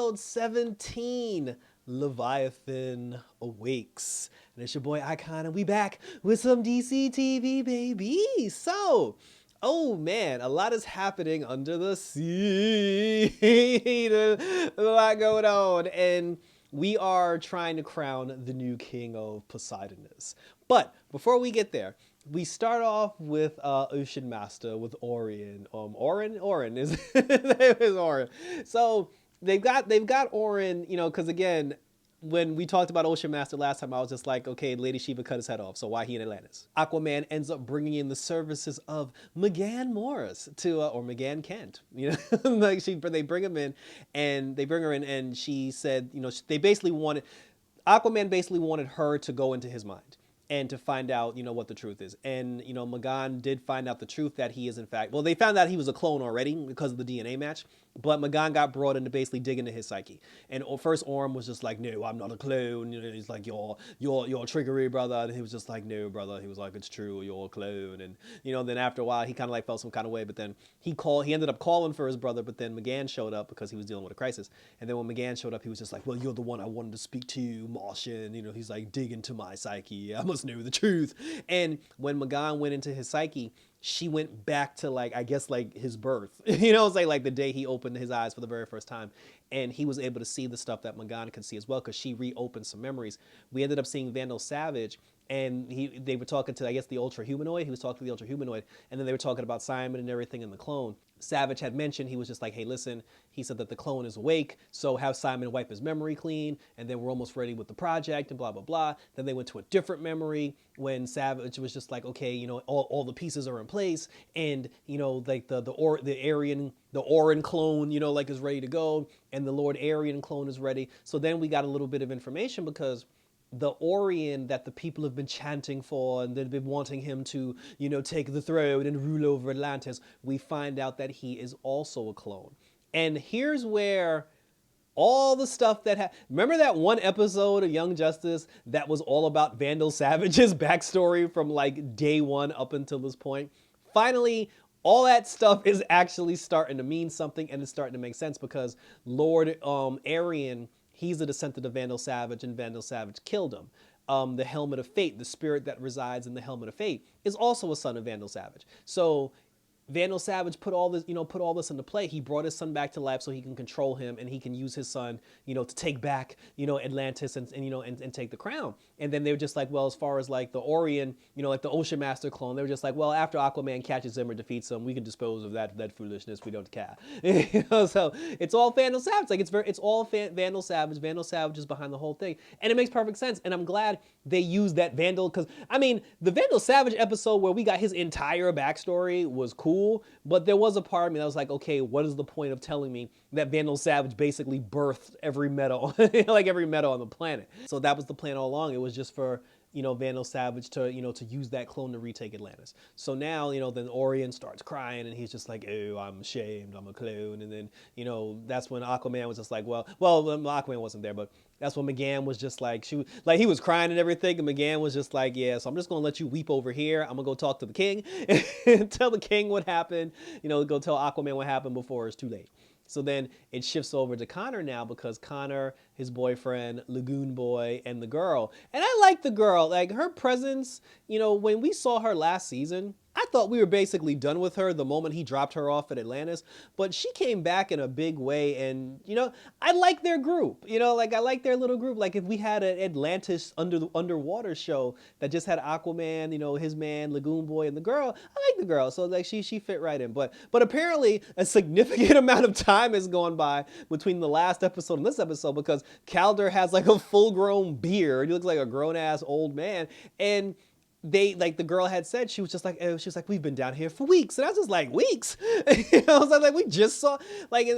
episode 17, Leviathan Awakes. And it's your boy Icon, and we back with some DC TV, baby. So, oh man, a lot is happening under the sea. There's a lot going on. And we are trying to crown the new king of Poseidonus. But before we get there, we start off with Ocean Master with Orion. Orin is his name is Orin. So they've got Orin, because again, when we talked about Ocean Master last time, I was just like, okay, Lady Shiva cut his head off, so why he in Atlantis? Aquaman ends up bringing in the services of McGann Morris or McGann Kent, like they bring him in, and they bring her in, and she said, Aquaman basically wanted her to go into his mind and to find out, what the truth is. And, McGann did find out the truth that he is in fact, well, they found out he was a clone already because of the DNA match, but McGann got brought in to basically dig into his psyche. And first Orm was just like, no, I'm not a clone. He's like, you're trickery, brother. And he was just like, no, brother. He was like, it's true, you're a clone. And, then after a while, he kind of like felt some kind of way, but then he ended up calling for his brother, but then McGann showed up because he was dealing with a crisis. And then when McGann showed up, he was just like, well, you're the one I wanted to speak to, Martian. He's like, dig into my psyche. I must know the truth. And when McGann went into his psyche, she went back to his birth, like the day he opened his eyes for the very first time. And he was able to see the stuff that McGann could see as well, because she reopened some memories. We ended up seeing Vandal Savage, and they were talking to, I guess, the Ultra Humanoid. He was talking to the Ultra Humanoid, and then they were talking about Simon and everything in the clone. Savage had mentioned, he was just like, hey, listen, he said that the clone is awake, so have Simon wipe his memory clean, and then we're almost ready with the project, and blah, blah, blah. Then they went to a different memory when Savage was just like, okay, all the pieces are in place, and, like the Orin clone, is ready to go, and the Lord Aryan clone is ready. So then we got a little bit of information, because the Orion that the people have been chanting for and they've been wanting him to, take the throne and rule over Atlantis, we find out that he is also a clone. And here's where all the stuff remember that one episode of Young Justice that was all about Vandal Savage's backstory from like day one up until this point? Finally, all that stuff is actually starting to mean something, and it's starting to make sense, because Lord Aryan, he's a descendant of Vandal Savage, and Vandal Savage killed him. The Helmet of Fate, the spirit that resides in the Helmet of Fate, is also a son of Vandal Savage. So Vandal Savage put all this into play. He brought his son back to life so he can control him, and he can use his son, to take back, Atlantis and take the crown. And then they were just like, well, as far as like the Orion, like the Ocean Master clone, they were just like, well, after Aquaman catches him or defeats him, we can dispose of that foolishness. We don't care. So it's all Vandal Savage. Like it's all Vandal Savage. Vandal Savage is behind the whole thing, and it makes perfect sense. And I'm glad they used that Vandal, because I mean, the Vandal Savage episode where we got his entire backstory was cool, but there was a part of me that was like, okay, what is the point of telling me that Vandal Savage basically birthed every metal, like every metal on the planet? So that was the plan all along. It was just for, Vandal Savage to, to use that clone to retake Atlantis. So now, then Orion starts crying, and he's just like, oh, I'm ashamed, I'm a clone. And then, that's when Aquaman was just like, well, Aquaman wasn't there, but that's when McGann was just like, he was crying and everything, and McGann was just like, yeah, so I'm just gonna let you weep over here. I'm gonna go talk to the king and tell the king what happened, go tell Aquaman what happened before it's too late. So then it shifts over to Connor now, because Connor, his boyfriend, Lagoon Boy, and the girl. And I like the girl. Like, her presence, when we saw her last season, I thought we were basically done with her the moment he dropped her off at Atlantis. But she came back in a big way, and, I like their group. I like their little group. Like, if we had an Atlantis underwater show that just had Aquaman, his man, Lagoon Boy, and the girl, I like the girl. So, like, she fit right in. But apparently, a significant amount of time has gone by between the last episode and this episode, because Calder has, like, a full-grown beard. He looks like a grown-ass old man. And the girl had said, she was like, we've been down here for weeks. And I was just like, weeks? I was like, we just saw,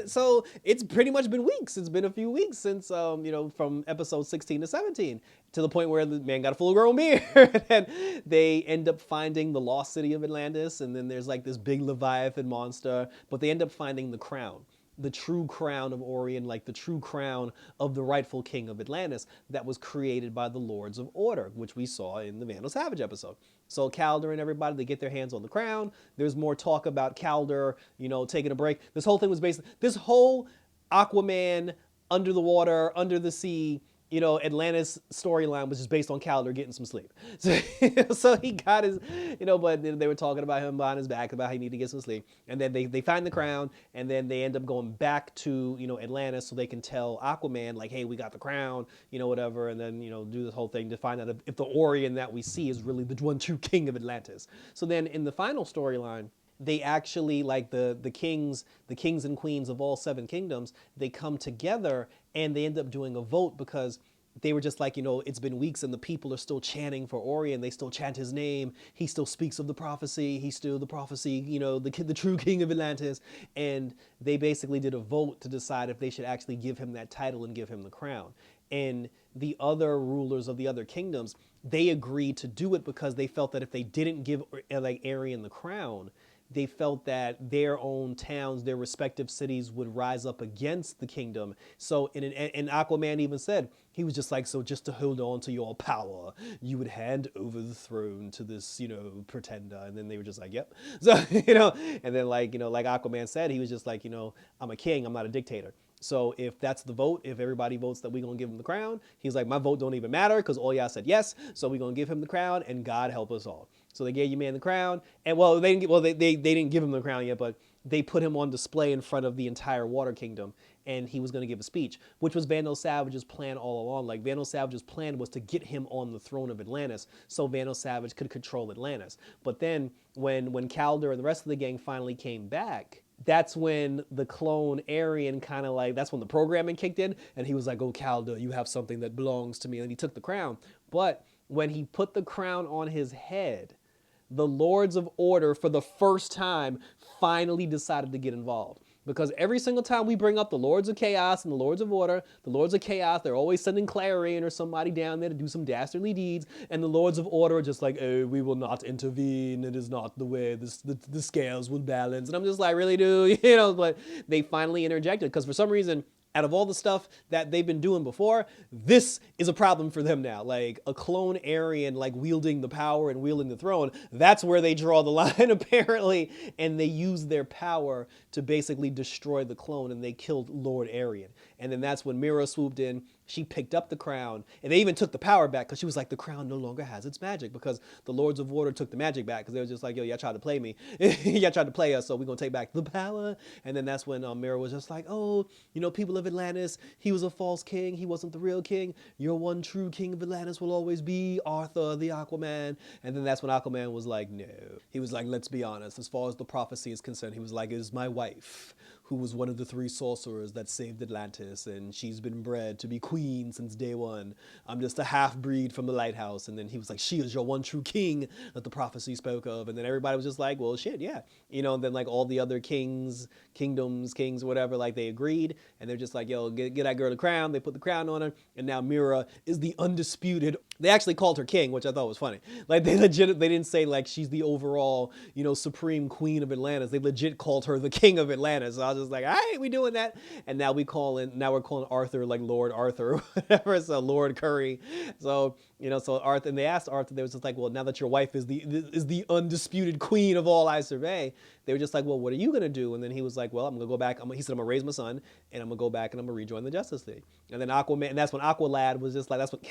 so it's pretty much been weeks. It's been a few weeks since, from episode 16 to 17, to the point where the man got a full grown beard. And they end up finding the lost city of Atlantis. And then there's like this big Leviathan monster, but they end up finding the crown. The true crown of Orion, like the true crown of the rightful king of Atlantis that was created by the Lords of Order, which we saw in the Vandal Savage episode. So Calder and everybody, they get their hands on the crown. There's more talk about Calder, taking a break. This whole thing was based, this whole Aquaman under the water, under the sea. Atlantis storyline was just based on Calder getting some sleep. So, so he got his, but they were talking about him behind his back about how he needed to get some sleep. And then they find the crown, and then they end up going back to, Atlantis so they can tell Aquaman, like, hey, we got the crown, whatever. And then, do this whole thing to find out if the Orion that we see is really the one true king of Atlantis. So then in the final storyline, they actually, like the kings and queens of all seven kingdoms, they come together and they end up doing a vote because they were just like, it's been weeks and the people are still chanting for Orion. They still chant his name. He still speaks of the prophecy. He's still the prophecy, the true king of Atlantis. And they basically did a vote to decide if they should actually give him that title and give him the crown. And the other rulers of the other kingdoms, they agreed to do it because they felt that if they didn't give like Arion the crown, they felt that their own towns, their respective cities would rise up against the kingdom. So, and Aquaman even said, he was just like, so just to hold on to your power, you would hand over the throne to this, pretender. And then they were just like, yep. So, and then like Aquaman said, he was just like, I'm a king, I'm not a dictator. So if that's the vote, if everybody votes that we're going to give him the crown, he's like, my vote don't even matter because all y'all said yes. So we're going to give him the crown and God help us all. So they gave your man the crown. And they didn't give him the crown yet, but they put him on display in front of the entire Water Kingdom. And he was going to give a speech, which was Vandal Savage's plan all along. Like Vandal Savage's plan was to get him on the throne of Atlantis so Vandal Savage could control Atlantis. But then when Calder and the rest of the gang finally came back, that's when the clone Arion kind of like, that's when the programming kicked in. And he was like, oh, Calder, you have something that belongs to me. And he took the crown. But when he put the crown on his head, the Lords of Order, for the first time, finally decided to get involved. Because every single time we bring up the Lords of Chaos and the Lords of Order, the Lords of Chaos, they're always sending Clarion or somebody down there to do some dastardly deeds. And the Lords of Order are just like, oh, we will not intervene. It is not the way the scales will balance. And I'm just like, really, dude? But they finally interjected because for some reason, out of all the stuff that they've been doing before, this is a problem for them now. Like a clone Arion, like wielding the power and wielding the throne, that's where they draw the line apparently. And they use their power to basically destroy the clone, and they killed Lord Arion. And then that's when Mera swooped in. She picked up the crown, and they even took the power back because she was like, the crown no longer has its magic because the Lords of Order took the magic back because they were just like, yo, y'all tried to play me. Y'all tried to play us, so we're going to take back the power. And then that's when Mera was just like, oh, people of Atlantis, he was a false king. He wasn't the real king. Your one true king of Atlantis will always be Arthur, the Aquaman. And then that's when Aquaman was like, no. He was like, let's be honest. As far as the prophecy is concerned, he was like, it is my wife who was one of the three sorcerers that saved Atlantis, and she's been bred to be queen since day one. I'm just a half-breed from the lighthouse. And then he was like, she is your one true king that the prophecy spoke of. And then everybody was just like, well, shit, yeah. And then like all the other kings, whatever, like they agreed. And they're just like, yo, get that girl the crown. They put the crown on her. And now Mera is the undisputed. They actually called her king, which I thought was funny. Like they didn't say like she's the overall, supreme queen of Atlantis. They legit called her the king of Atlantis. So I was just like, all right, we doing that. And now we're calling Arthur like Lord Arthur or whatever. So Lord Curry. So, so Arthur, and they asked Arthur, they was just like, well, now that your wife is the undisputed queen of all I survey, they were just like, well, what are you going to do? And then he was like, well, I'm going to go back. He said, I'm going to raise my son and I'm going to go back and I'm going to rejoin the Justice League. And then Aquaman, and that's when Aqualad was just like, that's when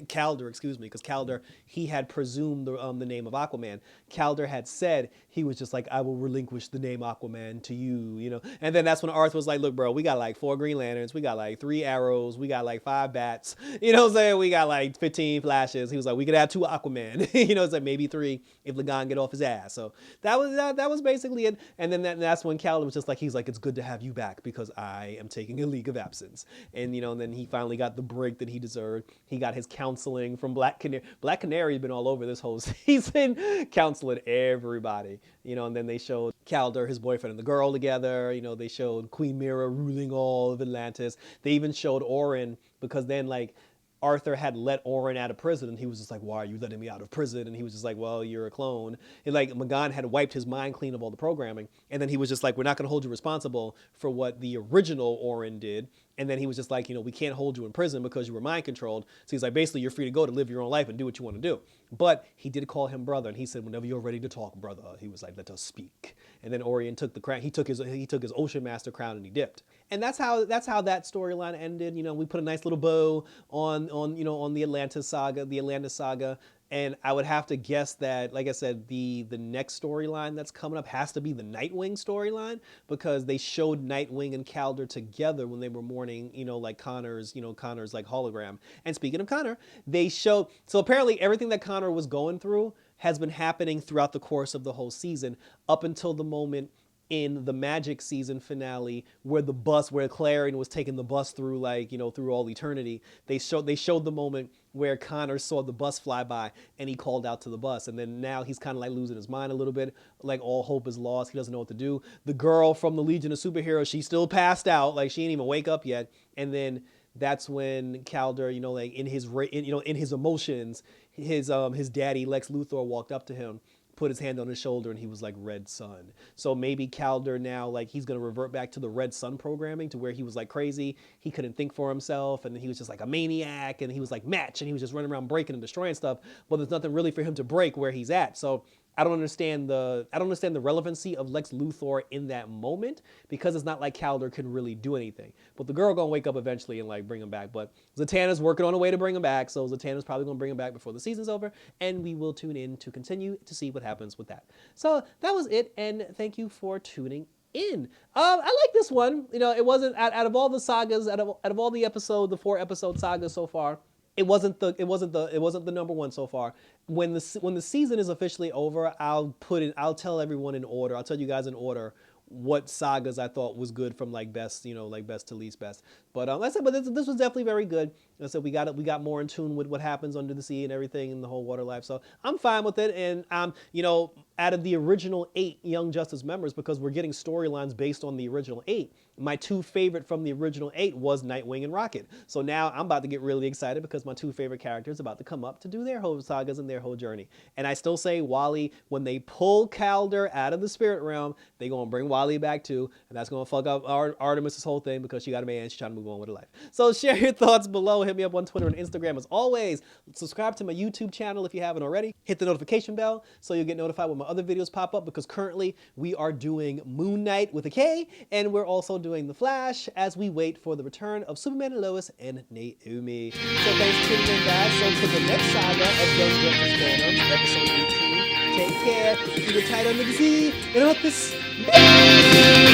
Calder, because Calder, he had presumed the name of Aquaman. Calder had said, he was just like, I will relinquish the name Aquaman to you, And then that's when Arthur was like, look, bro, we got like 4 Green Lanterns. We got like 3 arrows. We got like 5 bats. You know what I'm saying? We got like 15 flashes. He was like, we could add 2 Aquaman. It's like maybe 3 if Lagan get off his ass. So that was basically it. And then that's when Calder was just like, he's like, it's good to have you back because I am taking a leave of absence. And, and then he finally got the break that he deserved. He got his counseling from Black Canary. Black Canary's been all over this whole season, counseling everybody, and then they showed Calder, his boyfriend, and the girl together. They showed Queen Mera ruling all of Atlantis. They even showed Orin because then like Arthur had let Orin out of prison, and he was just like, why are you letting me out of prison? And he was just like, well, you're a clone. And like Magan had wiped his mind clean of all the programming. And then he was just like, we're not going to hold you responsible for what the original Orin did. And then he was just like, we can't hold you in prison because you were mind controlled. So he's like, basically, you're free to go to live your own life and do what you want to do. But he did call him brother, and he said, whenever you're ready to talk, brother, he was like, let us speak. And then Orion took the crown. He took his Ocean Master crown and he dipped. And that's how that storyline ended. We put a nice little bow on the Atlantis saga. And I would have to guess that, like I said, the next storyline that's coming up has to be the Nightwing storyline, because they showed Nightwing and Calder together when they were mourning, like Connor's like hologram. And speaking of Connor, they showed, so apparently everything that Connor was going through has been happening throughout the course of the whole season up until the moment in the Magic season finale where Clarion was taking the bus through through all eternity. They showed the moment where Connor saw the bus fly by and he called out to the bus. And then now he's kind of like losing his mind a little bit, like all hope is lost. He doesn't know what to do. The girl from the Legion of Superheroes, she still passed out. Like she didn't even wake up yet. And then that's when Calder, in his emotions, his daddy Lex Luthor walked up to him, put his hand on his shoulder, and he was like, Red Sun. So maybe Calder now, like, he's going to revert back to the Red Sun programming, to where he was like crazy. He couldn't think for himself, and he was just like a maniac, and he was like Match, and he was just running around breaking and destroying stuff. But there's nothing really for him to break where he's at. So I don't understand the relevancy of Lex Luthor in that moment, because it's not like Calder can really do anything. But the girl gonna wake up eventually and like bring him back. But Zatanna's working on a way to bring him back, so Zatanna's probably gonna bring him back before the season's over, and we will tune in to continue to see what happens with that. So that was it, and thank you for tuning in. I like this one. It wasn't out of all the sagas, out of all the 4-episode sagas so far, it wasn't the number one so far. When the season is officially over, I'll tell everyone in order. I'll tell you guys in order what sagas I thought was good from like best, like best to least best. But like I said, this was definitely very good. Like I said, we got more in tune with what happens under the sea and everything in the whole water life. So I'm fine with it. And out of the original 8 Young Justice members, because we're getting storylines based on the original 8, my 2 favorite from the original 8 was Nightwing and Rocket. So now I'm about to get really excited, because my 2 favorite characters are about to come up to do their whole sagas and their whole journey. And I still say Wally, when they pull Calder out of the spirit realm, they're going to bring Wally back too. And that's going to fuck up Artemis's whole thing, because she got a man, she's trying to move on with her life. So share your thoughts below. Hit me up on Twitter and Instagram as always. Subscribe to my YouTube channel if you haven't already. Hit the notification bell so you'll get notified when my other videos pop up, because currently we are doing Moon Knight with a K, and we're also doing The Flash as we wait for the return of Superman and Lois and Naomi. So thanks for tuning in, guys. So to the next saga of Young Justice Phantoms, episode 18. Take care. Keep it tight under the sea. And about this. Bye.